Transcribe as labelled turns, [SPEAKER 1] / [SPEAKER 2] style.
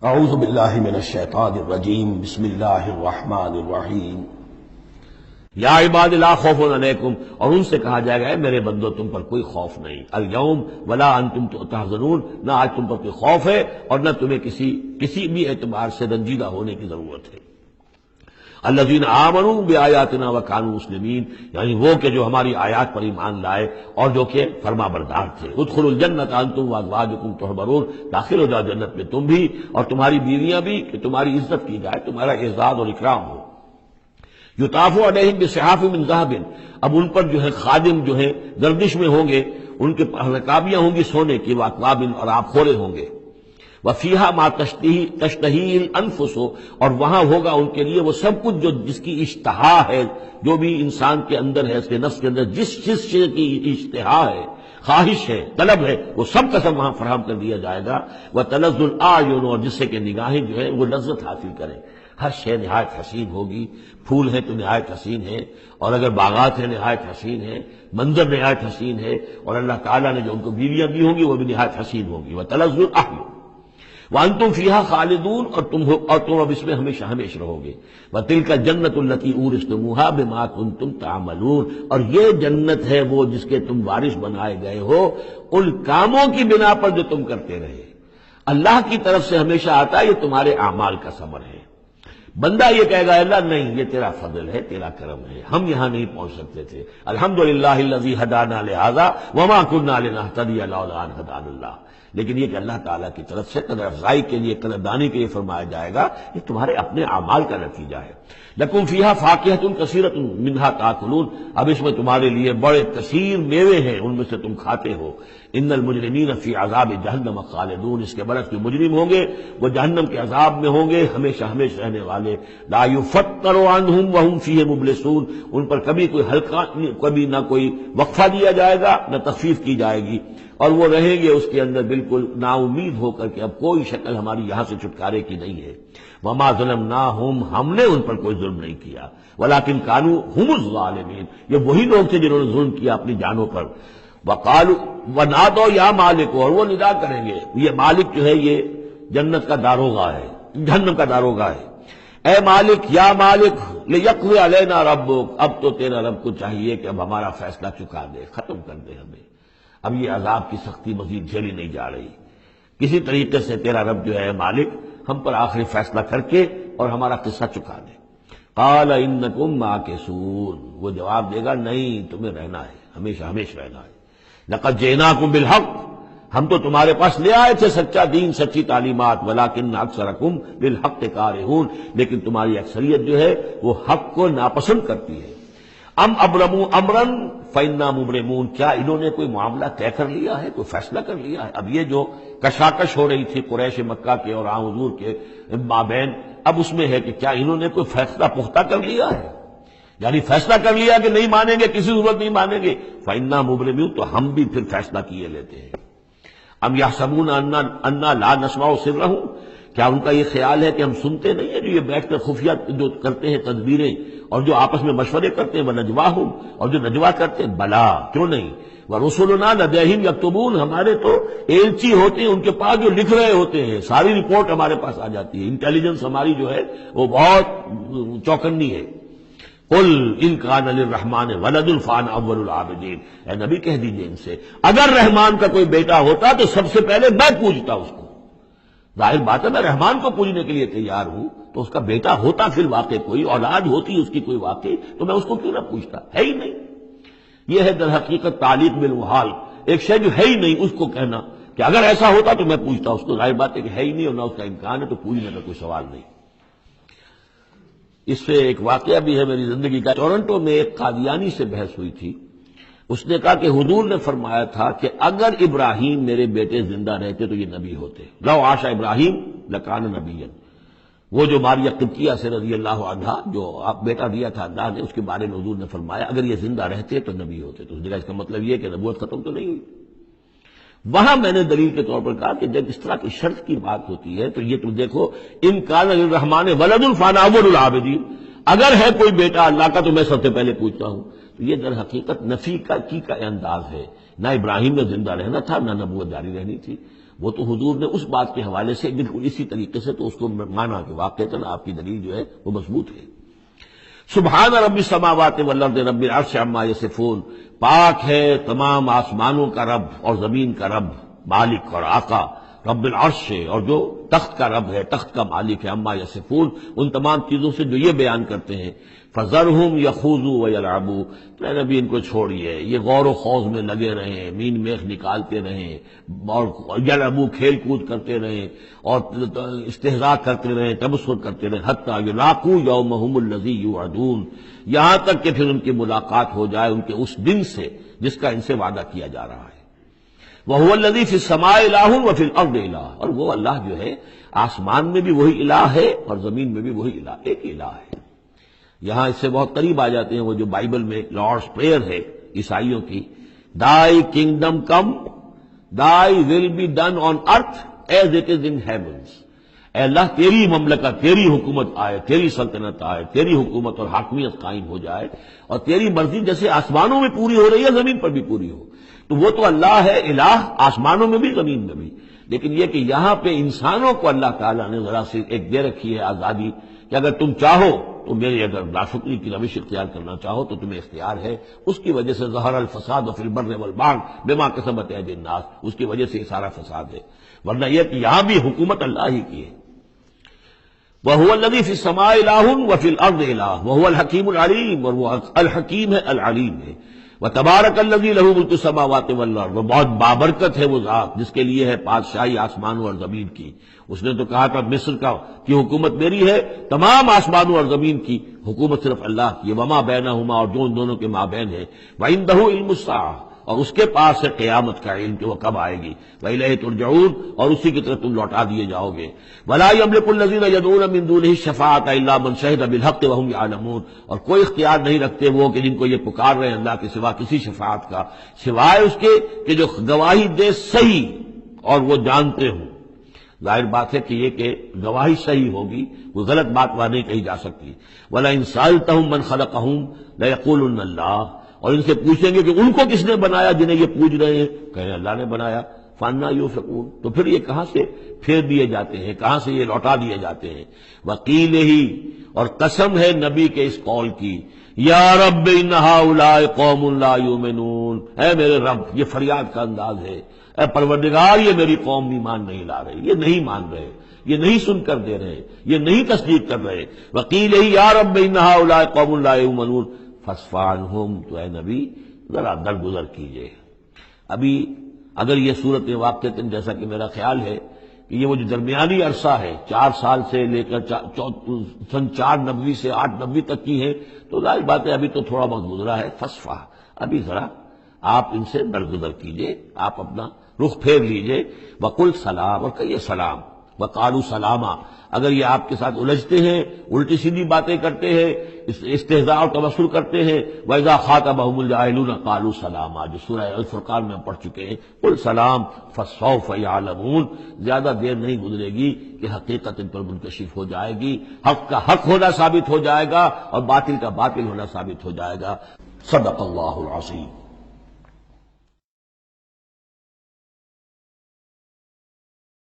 [SPEAKER 1] اعوذ باللہ من الشیطان الرجیم بسم اللہ الرحمن الرحیم یا عباد لا خوف علیکم، اور ان سے کہا جائے گا اے میرے بندو تم پر کوئی خوف نہیں، الیوم ولا انتم تحزنون، نہ آج تم پر کوئی خوف ہے اور نہ تمہیں کسی بھی اعتبار سے رنجیدہ ہونے کی ضرورت ہے۔ الذین آمنوا بآیاتنا وکانوا مسلمین، یعنی وہ کہ جو ہماری آیات پر ایمان لائے اور جو کہ فرما بردار تھے۔ ادخلوا الجنۃ انتم وازواجکم تحبرون، داخل ہو جاؤ جنت میں تم بھی اور تمہاری بیویاں بھی، کہ تمہاری عزت کی جائے، تمہارا اعزاز اور اکرام ہو۔ یطاف علیہم بصحاف من ذہب، اب ان پر جو ہے خادم جو ہے گردش میں ہوں گے، ان کے رکابیاں ہوں گی سونے کی، واکواب اور آب خورے ہوں گے۔ وفیہا ما تشتہی الانفس، اور وہاں ہوگا ان کے لیے وہ سب کچھ جو جس کی اشتہا ہے، جو بھی انسان کے اندر ہے، اس کے نفس کے اندر جس چیز کی اشتہا ہے، خواہش ہے، طلب ہے، وہ سب کا سب وہاں فراہم کر دیا جائے گا۔ وتلذ الاعین، اور جس سے کہ نگاہیں جو ہے وہ لذت حاصل کریں۔ ہر شے نہایت حسین ہوگی، پھول ہیں تو نہایت حسین ہے، اور اگر باغات ہیں نہایت حسین ہے، منظر نہایت حسین ہے، اور اللہ تعالیٰ نے جو ان کو بیویاں دی ہوں گی وہ بھی نہایت حسین ہوں گی۔ وتلذ الاعین وانتم فیہا خالدون، اور تم اب اس میں ہمیشہ ہمیشہ رہو گے۔ وتلک الجنۃ التی اورثتموہا بما کنتم تعملون، اور یہ جنت ہے وہ جس کے تم وارث بنائے گئے ہو ان کاموں کی بنا پر جو تم کرتے رہے۔ اللہ کی طرف سے ہمیشہ آتا ہے یہ تمہارے اعمال کا ثمر ہے۔ بندہ یہ کہے گا اللہ نہیں، یہ تیرا فضل ہے، تیرا کرم ہے، ہم یہاں نہیں پہنچ سکتے تھے، الحمدللہ الذی ہدانا لہذا وما کنا لنہتدی لولا ان ہدانا اللہ، لیکن یہ کہ اللہ تعالیٰ کی طرف سے قدر افزائی کے لیے، قدر دانی کے لیے فرمایا جائے گا، یہ تمہارے اپنے اعمال کا نتیجہ ہے۔ لکم فیہا فاکہۃ کثیرۃ منہا تاکلون، اب اس میں تمہارے لیے بڑے کثیر میوے ہیں، ان میں سے تم کھاتے ہو۔ ان المجرمین فی عذاب جہنم خالدون، اس کے برعکس جو مجرم ہوں گے وہ جہنم کے عذاب میں ہوں گے ہمیشہ ہمیشہ رہنے والے۔ لا یفتر عنہم وہم فیہ مبلسون، ان پر کبھی کوئی ہلکا، کبھی نہ کوئی وقفہ دیا جائے گا نہ تخفیف کی جائے گی، اور وہ رہیں گے اس کے اندر بالکل نا امید ہو کر کہ اب کوئی شکل ہماری یہاں سے چھٹکارے کی نہیں ہے۔ وما ظلمناہم، ہم نے ان پر کوئی ظلم نہیں کیا، ولکن کانوا ھم الظالمین، یہ وہی لوگ تھے جنہوں نے ظلم کیا اپنی جانوں پر۔ وقالوا ونادوا یا مالک، اور وہ ندا کریں گے، یہ مالک جو ہے یہ جنت کا داروغہ ہے، جہنم کا داروغہ ہے۔ اے مالک، یا مالک لیقضی علینا ربک، اب تو تیرا رب کو چاہیے کہ اب ہمارا فیصلہ چکا دے، ختم کر دے ہمیں، اب یہ عذاب کی سختی مزید جھیلی نہیں جا رہی، کسی طریقے سے تیرا رب جو ہے مالک ہم پر آخری فیصلہ کر کے اور ہمارا قصہ چکا دے۔ قال انکم ماکثون، وہ جواب دے گا نہیں، تمہیں رہنا ہے، ہمیشہ ہمیشہ رہنا ہے۔ لقد جئناکم بالحق، ہم تو تمہارے پاس لے آئے تھے سچا دین، سچی تعلیمات، ولکن اکثرکم للحق کارہون، لیکن تمہاری اکثریت جو ہے وہ حق کو ناپسند کرتی ہے۔ ام ابرموا امرا فانا مبرمون، کیا انہوں نے کوئی معاملہ طے کر لیا ہے، کوئی فیصلہ کر لیا ہے؟ اب یہ جو کشاکش ہو رہی تھی قریش مکہ کے اور آن حضور کے مابین، اب اس میں ہے کہ کیا انہوں نے کوئی فیصلہ پختہ کر لیا ہے، یعنی فیصلہ کر لیا کہ نہیں مانیں گے، کسی صورت نہیں مانیں گے، فانا مبرمون، تو ہم بھی پھر فیصلہ کیے لیتے ہیں۔ ام یحسبون انا لا نسمع سرہم، کیا ان کا یہ خیال ہے کہ ہم سنتے نہیں ہیں جو یہ بیٹھ کر خفیہ جو کرتے ہیں تدبیریں اور جو آپس میں مشورے کرتے ہیں، وَنَجْوَاهُمْ، اور جو نجوا کرتے ہیں، بلا کیوں نہیں، وَرُسُلُنَا لَدَيْهِمْ يَكْتُبُونَ، ہمارے تو ایلچی ہوتے ہیں ان کے پاس جو لکھ رہے ہوتے ہیں، ساری رپورٹ ہمارے پاس آ جاتی ہے، انٹیلیجنس ہماری جو ہے وہ بہت چوکنی ہے۔ قل ان کان للرحمن ولد فانا اول العابدین، اے نبی کہہ دیجئے ان سے اگر رحمان کا کوئی بیٹا ہوتا تو سب سے پہلے میں پوجتا اس کو۔ ظاہر بات ہے میں رحمان کو پوجنے کے لیے تیار ہوں، تو اس کا بیٹا ہوتا پھر واقع کوئی اولاد ہوتی اس کی کوئی واقع، تو میں اس کو کیوں نہ پوچھتا، ہے ہی نہیں۔ یہ ہے در حقیقت تعلیق بالمحال، ایک شے جو ہے ہی نہیں اس کو کہنا کہ اگر ایسا ہوتا تو میں پوچھتا اس کو، ظاہر بات ہے کہ ہے ہی نہیں اور نہ اس کا امکان ہے، تو پوچھنے کا کوئی سوال نہیں۔ اس سے ایک واقعہ بھی ہے میری زندگی کا۔ ٹورنٹو میں ایک قادیانی سے بحث ہوئی تھی، اس نے کہا کہ حضور نے فرمایا تھا کہ اگر ابراہیم میرے بیٹے زندہ رہتے تو یہ نبی ہوتے، لو عاش ابراہیم لکان نبیا، وہ جو ماریہ قبطیہ سے رضی اللہ عنہا جو آپ بیٹا دیا تھا اللہ نے، اس کے بارے میں حضور نے فرمایا اگر یہ زندہ رہتے تو نبی ہوتے، تو اس جگہ اس کا مطلب یہ کہ نبوت ختم تو نہیں ہوئی۔ وہاں میں نے دلیل کے طور پر کہا کہ جب اس طرح کی شرط کی بات ہوتی ہے تو یہ تم دیکھو، ان کان للرحمن ولد فانا اول العابدین، اگر ہے کوئی بیٹا اللہ کا تو میں سب سے پہلے پوچھتا ہوں، تو یہ در حقیقت نفی کا انداز ہے نہ ابراہیم میں زندہ رہنا تھا نہ نبوت جاری رہنی تھی. وہ تو حضور نے اس بات کے حوالے سے بالکل اسی طریقے سے تو اس کو مانا کہ واقعتاً آپ کی دلیل جو ہے وہ مضبوط ہے. سبحان رب السماوات والارض رب العرش عما یصفون، پاک ہے تمام آسمانوں کا رب اور زمین کا رب، مالک اور آقا، رب العرش ہے اور جو تخت کا رب ہے، تخت کا مالک ہے، عما یصفون، ان تمام چیزوں سے جو یہ بیان کرتے ہیں. فذرہم یخوضوا ویلعبوا، تو اے نبی ان کو چھوڑیے، یہ غور و خوض میں لگے رہیں، مین میخ نکالتے رہیں اور یلعبوا کھیل کود کرتے رہیں اور استہزاء کرتے رہیں، تبصر کرتے رہیں، حتی یلاقوا یومہم الذی یوعدون، یہاں تک کہ پھر ان کی ملاقات ہو جائے ان کے اس دن سے جس کا ان سے وعدہ کیا جا رہا ہے. وَهُوَ الَّذِي فِي السَّمَاءِ إِلَٰهٌ وَفِي الْأَرْضِ إِلَٰهٌ، اور وہ اللہ جو ہے آسمان میں بھی وہی الہ ہے اور زمین میں بھی وہی الہ، ایک الہ ہے. یہاں اس سے بہت قریب آ جاتے ہیں وہ جو بائبل میں لارڈس پریئر ہے عیسائیوں کی، Thy kingdom come, Thy will be done on earth as it is in heavens. اے اللہ تیری مملکت، تیری حکومت آئے، تیری سلطنت آئے، تیری حکومت اور حاکمیت قائم ہو جائے اور تیری مرضی جیسے آسمانوں میں پوری ہو رہی ہے زمین پر بھی پوری ہو. تو وہ تو اللہ ہے الہ آسمانوں میں بھی زمین میں بھی، لیکن یہ کہ یہاں پہ انسانوں کو اللہ تعالیٰ نے ذرا سی ایک دے رکھی ہے آزادی کہ اگر تم چاہو تو میری اگر ناشکری کی روش اختیار کرنا چاہو تو تمہیں اختیار ہے. اس کی وجہ سے ظہر الفساد فی البر والبحر بما کسبت ایدی الناس، اس کی وجہ سے یہ سارا فساد ہے، ورنہ یہ کہ یہاں بھی حکومت اللہ ہی کی ہے. وَهُوَ الَّذِي فِي السَّمَاءِ إِلَٰهٌ وَفِي الْأَرْضِ إِلَٰهٌ وَهُوَ الْحَكِيمُ الْعَلِيمُ، اور وہ الحکیم ہے العلیم ہے. وَتَبَارَكَ الَّذِي لَهُ مُلْكُ السَّمَاوَاتِ وَالْأَرْضِ، وہ بہت بابرکت ہے وہ ذات جس کے لیے ہے بادشاہی آسمانوں اور زمین کی. اس نے تو کہا تھا مصر کی حکومت میری ہے، تمام آسمانوں اور زمین کی حکومت صرف اللہ کی ہے. وَمَا بَيْنَهُمَا، اور جو ان دونوں کے مابین ہے. وَعِندَهُ عِلْمُ السَّاعَةِ، اور اس کے پاس ہے قیامت کا علم کہ وہ کب آئے گی. وَإِلَيْهِ تُرْجَعُونَ، اور اسی کی طرف تم لوٹا دیے جاؤ گے. وَلَا يَمْلِكُ الَّذِينَ يَدْعُونَ مِن دُونِهِ الشَّفَاعَةَ إِلَّا مَن شَهِدَ بِالْحَقِّ وَهُمْ يَعْلَمُونَ، اور کوئی اختیار نہیں رکھتے وہ کہ جن کو یہ پکار رہے ہیں اللہ کے سوا کسی شفاعت کا، سوائے اس کے کہ جو گواہی دے صحیح اور وہ جانتے ہوں. ظاہر بات ہے کہ یہ کہ گواہی صحیح ہوگی، وہ غلط بات وہاں نہیں کہی جا سکتی. وَلَئِن سَأَلْتَهُم مَّن خَلَقَهُمْ لَيَقُولُنَّ اللَّهُ، اور ان سے پوچھیں گے کہ ان کو کس نے بنایا جنہیں یہ پوچھ رہے ہیں، کہیں اللہ نے بنایا. فَأَنَّىٰ يُؤْفَكُونَ، تو پھر یہ کہاں سے پھیر دیے جاتے ہیں، کہاں سے یہ لوٹا دیے جاتے ہیں. وَقِيلِهِ، اور قسم ہے نبی کے اس قول کی، یا رب ان ہؤلاء قوم لا یؤمنون، اے میرے رب، یہ فریاد کا انداز ہے، اے پروردگار یہ میری قوم ایمان نہیں لا رہے، یہ نہیں مان رہے، یہ نہیں سن کر دے رہے، یہ نہیں تصدیق کر رہے. وَقِيلِهِ یا رب ان ہؤلاء قوم لا یؤمنون فاصفح عنہم، تو اے نبی ذرا درگزر کیجئے. ابھی اگر یہ صورت واقعتاً جیسا کہ میرا خیال ہے کہ یہ وہ جو درمیانی عرصہ ہے 4 سال سے لے کر سن 490 سے 890 تک کی ہے، تو ظاہر بات ہے ابھی تو تھوڑا وقت گزرا ہے. فصفح، ابھی ذرا آپ ان سے درگزر کیجئے، آپ اپنا رخ پھیر لیجئے. وقل سلام، اور کہیے سلام. وقالوا سلاما، اگر یہ آپ کے ساتھ الجھتے ہیں، الٹی سیدھی باتیں کرتے ہیں، استہزاء اور تبصر کرتے ہیں، وَإِذَا خَاطَبَهُمُ الْجَاهِلُونَ قَالُوا سَلَامًا، جو سورہ الفرقان میں ہم پڑھ چکے ہیں. قل سلام فَسَوْفَ يَعْلَمُونَ، زیادہ دیر نہیں گزرے گی کہ حقیقت ان پر منکشف ہو جائے گی، حق کا حق ہونا ثابت ہو جائے گا اور باطل کا باطل ہونا ثابت ہو جائے گا. صدق اللہ العظیم.